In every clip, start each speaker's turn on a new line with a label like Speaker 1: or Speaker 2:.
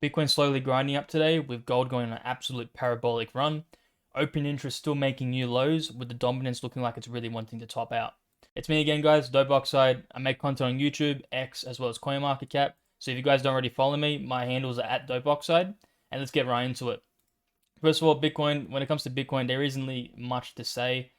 Speaker 1: Bitcoin slowly grinding up today with gold going on an absolute parabolic run. Open interest still making new lows with the dominance looking like it's really wanting to top out. It's me again, guys, Dope Oxide. I make content on YouTube, X, as well as CoinMarketCap. So if you guys don't already follow me, my handles are at Dope Oxide. And let's get right into it. First of all, Bitcoin. When it comes to Bitcoin, there isn't really much to say.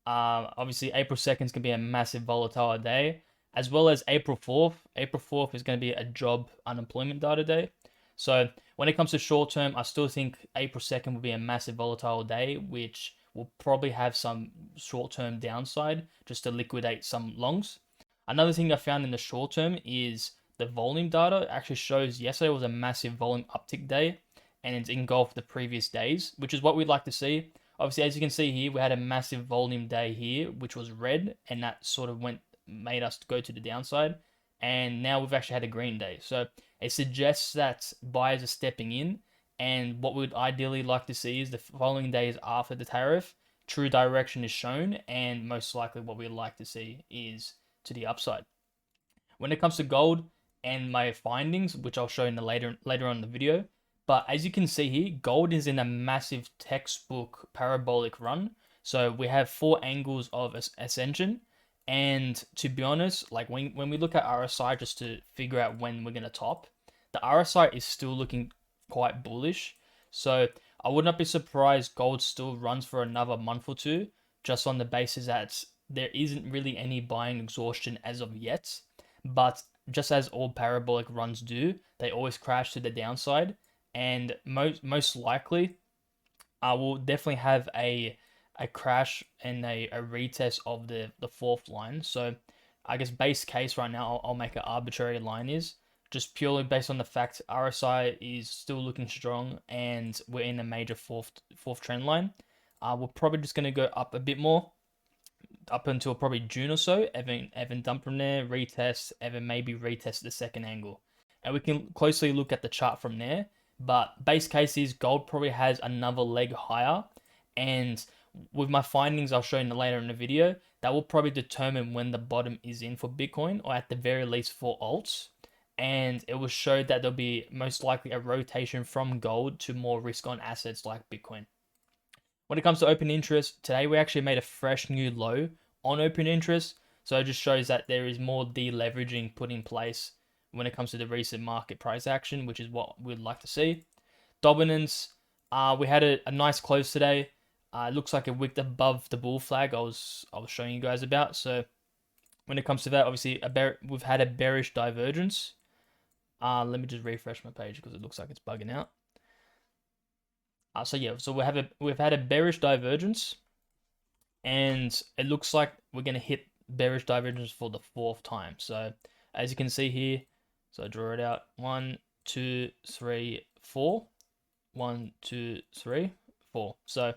Speaker 1: Obviously, April 2nd is going to be a massive volatile day, as well as April 4th. April 4th is going to be a job unemployment data day. So when it comes to short term, I still think April 2nd will be a massive volatile day, which will probably have some short term downside just to liquidate some longs. Another thing I found in the short term is the volume data actually shows yesterday was a massive volume uptick day and it's engulfed the previous days, which is what we'd like to see. Obviously, as you can see here, we had a massive volume day here, which was red, and that sort of made us go to the downside. And now we've actually had a green day. So it suggests that buyers are stepping in. And what we'd ideally like to see is the following days after the tariff, true direction is shown. And most likely what we'd like to see is to the upside. When it comes to gold and my findings, which I'll show in the later on in the video, but as you can see here, gold is in a massive textbook parabolic run. So we have four angles of ascension. And to be honest, like when we look at RSI just to figure out when we're going to top, the RSI is still looking quite bullish. So I would not be surprised gold still runs for another month or two, just on the basis that there isn't really any buying exhaustion as of yet. But just as all parabolic runs do, they always crash to the downside. And most likely, I will definitely have a crash and a retest of the fourth line. So I guess base case right now, I'll make an arbitrary line is just purely based on the fact RSI is still looking strong and we're in a major fourth trend line. We're probably just gonna go up a bit more up until probably June or so. Evan dump from there, retest, Evan maybe retest the second angle, and we can closely look at the chart from there. But base case is gold probably has another leg higher, and with my findings I'll show you later in the video, that will probably determine when the bottom is in for Bitcoin, or at the very least for alts. And it will show that there'll be most likely a rotation from gold to more risk on assets like Bitcoin. When it comes to open interest, today we actually made a fresh new low on open interest. So it just shows that there is more deleveraging put in place when it comes to the recent market price action, which is what we'd like to see. Dominance, we had a nice close today. It looks like it wicked above the bull flag I was showing you guys about. So when it comes to that, obviously we've had a bearish divergence. Let me just refresh my page because it looks like it's bugging out. So yeah, so we've had a bearish divergence, and it looks like we're gonna hit bearish divergence for the fourth time. So as you can see here, so I draw it out: 1, 2, 3, 4. 1, 2, 3, 4. So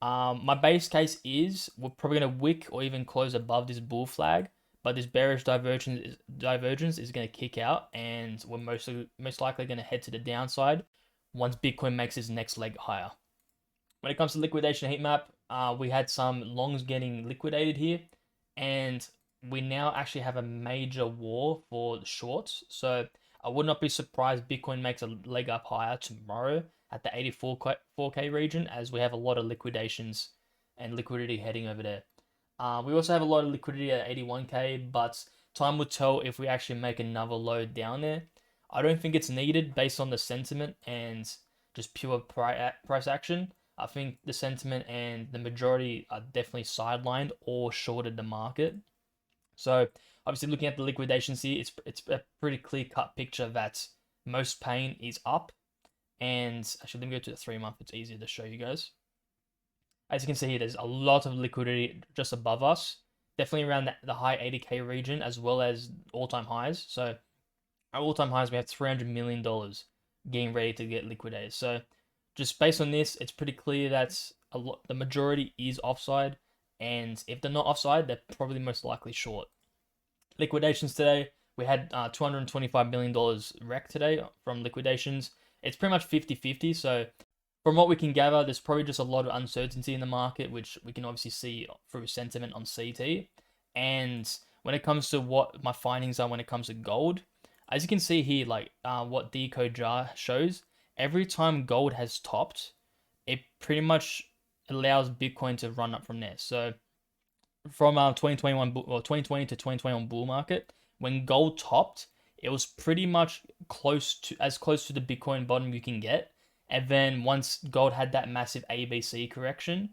Speaker 1: my base case is we're probably gonna wick or even close above this bull flag, but this bearish divergence is gonna kick out, and we're most likely gonna head to the downside once Bitcoin makes its next leg higher. When it comes to liquidation heat map, we had some longs getting liquidated here, and we now actually have a major war for the shorts. So I would not be surprised Bitcoin makes a leg up higher tomorrow at the 84K region, as we have a lot of liquidations and liquidity heading over there. We also have a lot of liquidity at 81K, but time will tell if we actually make another low down there. I don't think it's needed based on the sentiment and just pure price action. I think the sentiment and the majority are definitely sidelined or shorted the market. So obviously looking at the liquidations here, it's a pretty clear cut picture that most pain is up. And actually, let me go to the 3 month. It's easier to show you guys. As you can see here, there's a lot of liquidity just above us. Definitely around the high 80K region, as well as all-time highs. So our all-time highs, we have $300 million getting ready to get liquidated. So just based on this, it's pretty clear that the majority is offside. And if they're not offside, they're probably most likely short. Liquidations today, we had $225 million wrecked today from liquidations. It's pretty much 50-50. So from what we can gather, there's probably just a lot of uncertainty in the market, which we can obviously see through sentiment on CT. And when it comes to what my findings are when it comes to gold, As you can see here, like what decode jar shows, every time gold has topped, it pretty much allows Bitcoin to run up from there. So from 2021 or 2020 to 2021 bull market, when gold topped, it was pretty much close to the Bitcoin bottom you can get. And then once gold had that massive ABC correction,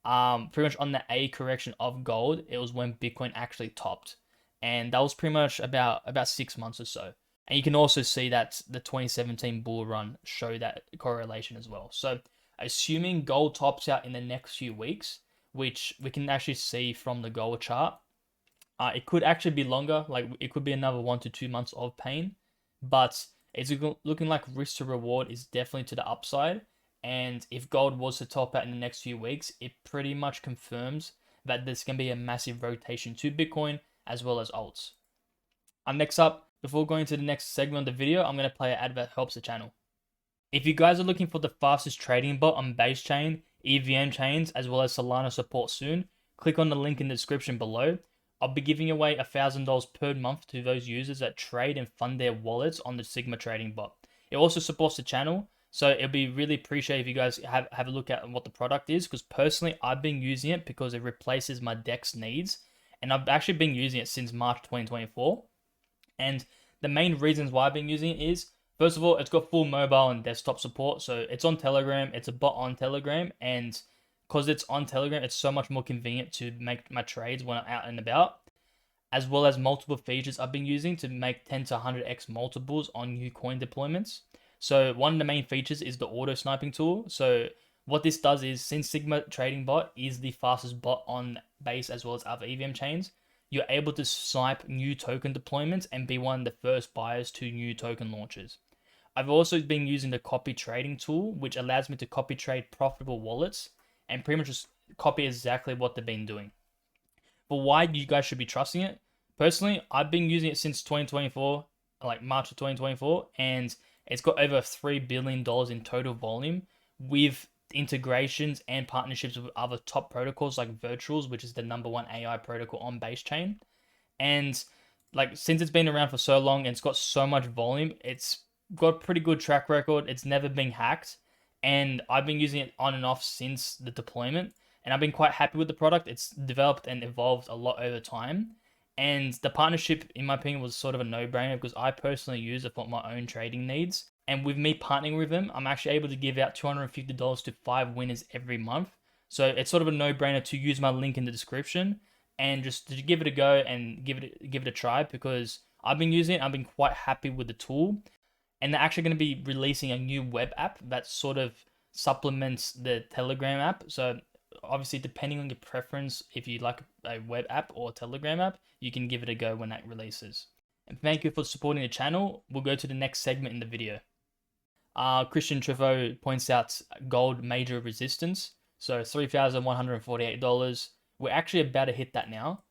Speaker 1: pretty much on the A correction of gold, it was when Bitcoin actually topped, and that was pretty much about 6 months or so. And you can also see that the 2017 bull run show that correlation as well. So assuming gold tops out in the next few weeks, which we can actually see from the gold chart, it could actually be longer. Like it could be another 1 to 2 months of pain, but it's looking like risk to reward is definitely to the upside. And if gold was to top out in the next few weeks, it pretty much confirms that there's going to be a massive rotation to Bitcoin as well as alts. Next up, before going to the next segment of the video, I'm going to play an ad that helps the channel. If you guys are looking for the fastest trading bot on base chain, EVM chains, as well as Solana support soon, click on the link in the description below. I'll be giving away $1,000 per month to those users that trade and fund their wallets on the Sigma trading bot. It also supports the channel, so it'll be really appreciated if you guys have a look at what the product is, because personally I've been using it because it replaces my DEX needs, and I've actually been using it since March 2024. And the main reasons why I've been using it is, first of all, it's got full mobile and desktop support. So it's on Telegram. It's a bot on Telegram. And because it's on Telegram, it's so much more convenient to make my trades when I'm out and about. As well as multiple features I've been using to make 10 to 100x multiples on new coin deployments. So one of the main features is the auto sniping tool. So what this does is, since Sigma Trading Bot is the fastest bot on Base as well as other EVM chains, you're able to snipe new token deployments and be one of the first buyers to new token launches. I've also been using the copy trading tool, which allows me to copy trade profitable wallets and pretty much just copy exactly what they've been doing. But why you guys should be trusting it? Personally, I've been using it since 2024, like March of 2024, and it's got over $3 billion in total volume with integrations and partnerships with other top protocols like Virtuals, which is the #1 AI protocol on base chain. And like, since it's been around for so long and it's got so much volume, it's got a pretty good track record. It's never been hacked, and I've been using it on and off since the deployment, and I've been quite happy with the product. It's developed and evolved a lot over time, and the partnership, in my opinion, was sort of a no-brainer because I personally use it for my own trading needs. And with me partnering with them, I'm actually able to give out $250 to 5 winners every month. So it's sort of a no-brainer to use my link in the description and just to give it a go and give it a try, because I've been using it. I've been quite happy with the tool, and they're actually going to be releasing a new web app that sort of supplements the Telegram app. So obviously, depending on your preference, if you like a web app or Telegram app, you can give it a go when that releases. And thank you for supporting the channel. We'll go to the next segment in the video. Christian Truffaut points out gold major resistance, so $3,148. We're actually about to hit that now.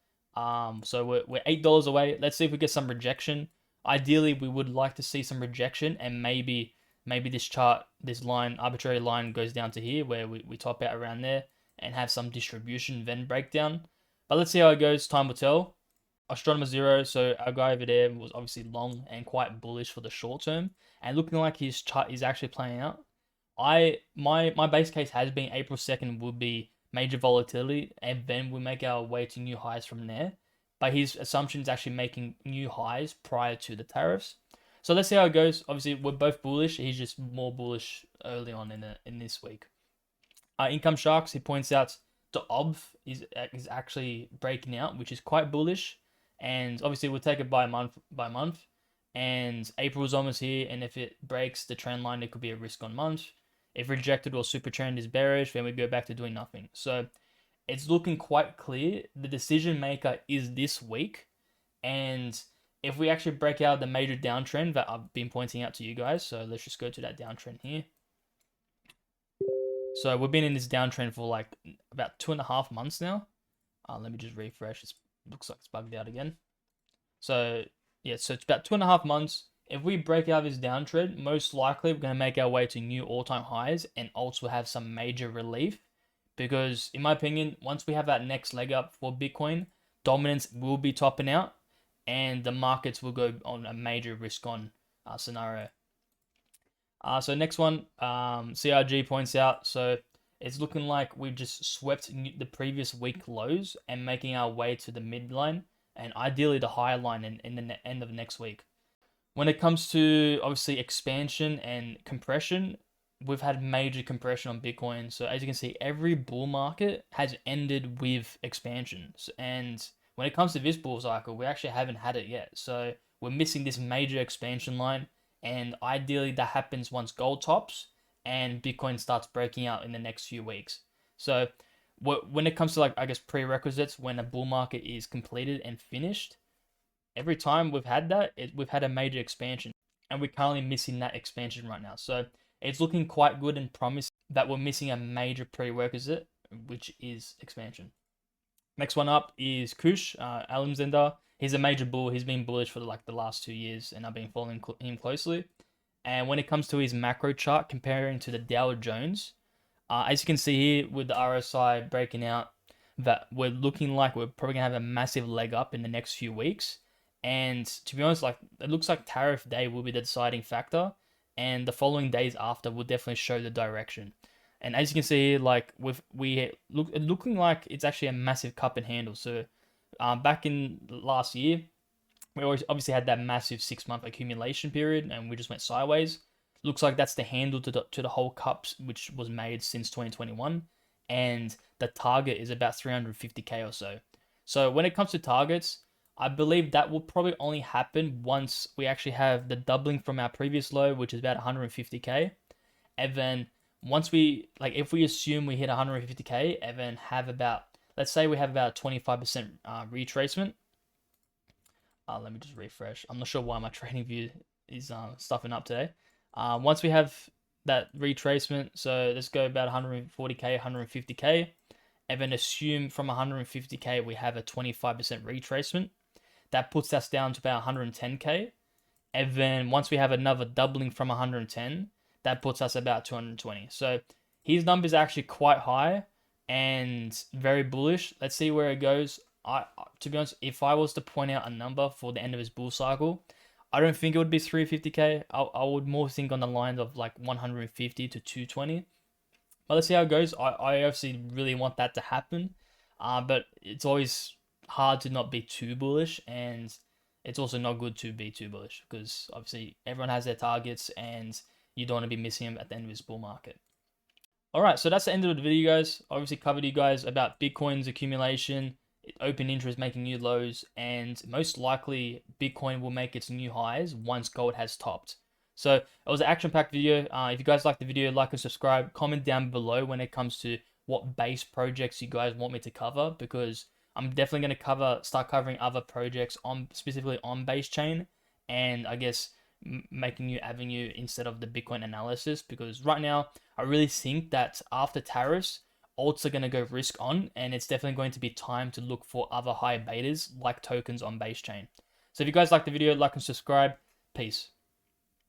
Speaker 1: So we're $8 away. Let's see if we get some rejection. Ideally, we would like to see some rejection, and maybe this chart, this line, arbitrary line, goes down to here where we top out around there and have some distribution, then breakdown. But let's see how it goes. Time will tell. Astronomer Zero, so our guy over there was obviously long and quite bullish for the short term, and looking like his chart is actually playing out. My base case has been April 2nd would be major volatility, and then we make our way to new highs from there. But his assumption is actually making new highs prior to the tariffs. So let's see how it goes. Obviously, we're both bullish. He's just more bullish early on in this week. Income Sharks, he points out the OBV is actually breaking out, which is quite bullish. And obviously, we'll take it by month by month. And April's almost here, and if it breaks the trend line, it could be a risk on month. If rejected or super trend is bearish, then we go back to doing nothing. So it's looking quite clear. The decision maker is this week. And if we actually break out the major downtrend that I've been pointing out to you guys, so let's just go to that downtrend here. So we've been in this downtrend for like about 2.5 months now. Let me just refresh. It looks like it's bugged out again. So yeah, so it's about 2.5 months. If we break out this downtrend, most likely we're going to make our way to new all-time highs, and alts will have some major relief. Because in my opinion, once we have that next leg up for Bitcoin, dominance will be topping out. and the markets will go on a major risk on scenario. So next one, CRG points out, so it's looking like we've just swept the previous week lows and making our way to the midline and ideally the higher line in the end of next week. When it comes to obviously expansion and compression, we've had major compression on Bitcoin. So as you can see, every bull market has ended with expansions. And when it comes to this bull cycle, we actually haven't had it yet. So we're missing this major expansion line. And ideally that happens once gold tops and Bitcoin starts breaking out in the next few weeks. So when it comes to, like, I guess, prerequisites, when a bull market is completed and finished, every time we've had that, we've had a major expansion, and we're currently missing that expansion right now. So it's looking quite good and promising that we're missing a major prerequisite, which is expansion. Next one up is Kush, Alimzender. He's a major bull. He's been bullish for the last 2 years, and I've been following him closely. And when it comes to his macro chart, comparing to the Dow Jones, as you can see here with the RSI breaking out, that we're looking like we're probably gonna have a massive leg up in the next few weeks. And to be honest, like, it looks like tariff day will be the deciding factor, and the following days after will definitely show the direction. And as you can see here, like looking like it's actually a massive cup and handle. So back in last year, we always obviously had that massive 6-month accumulation period, and we just went sideways. Looks like that's the handle to the whole cups, which was made since 2021, and the target is about 350k or so. So when it comes to targets, I believe that will probably only happen once we actually have the doubling from our previous low, which is about 150k, and then once we, like, if we assume we hit 150k and then have about, let's say we have about 25% retracement. Let me just refresh. I'm not sure why my trading view is stuffing up today. Once we have that retracement, so let's go about 140k, 150k, and then assume from 150k we have a 25% retracement. That puts us down to about 110k. And then once we have another doubling from 110, that puts us about 220. So his numbers are actually quite high and very bullish. Let's see where it goes. To be honest, if I was to point out a number for the end of his bull cycle, I don't think it would be 350k. I would more think on the lines of like 150 to 220. But let's see how it goes. I obviously really want that to happen. But it's always hard to not be too bullish, and it's also not good to be too bullish because obviously everyone has their targets and you don't want to be missing them at the end of this bull market. Alright, so that's the end of the video, guys. Obviously covered you guys about Bitcoin's accumulation, open interest making new lows, and most likely Bitcoin will make its new highs once gold has topped. So it was an action-packed video. If you guys liked the video, like and subscribe. Comment down below when it comes to what base projects you guys want me to cover, because I'm definitely going to start covering other projects specifically on base chain, and I guess making new avenue instead of the Bitcoin analysis, because right now I really think that after tariffs, alts are going to go risk on, and it's definitely going to be time to look for other high betas like tokens on base chain. So if you guys like the video, like and subscribe. Peace.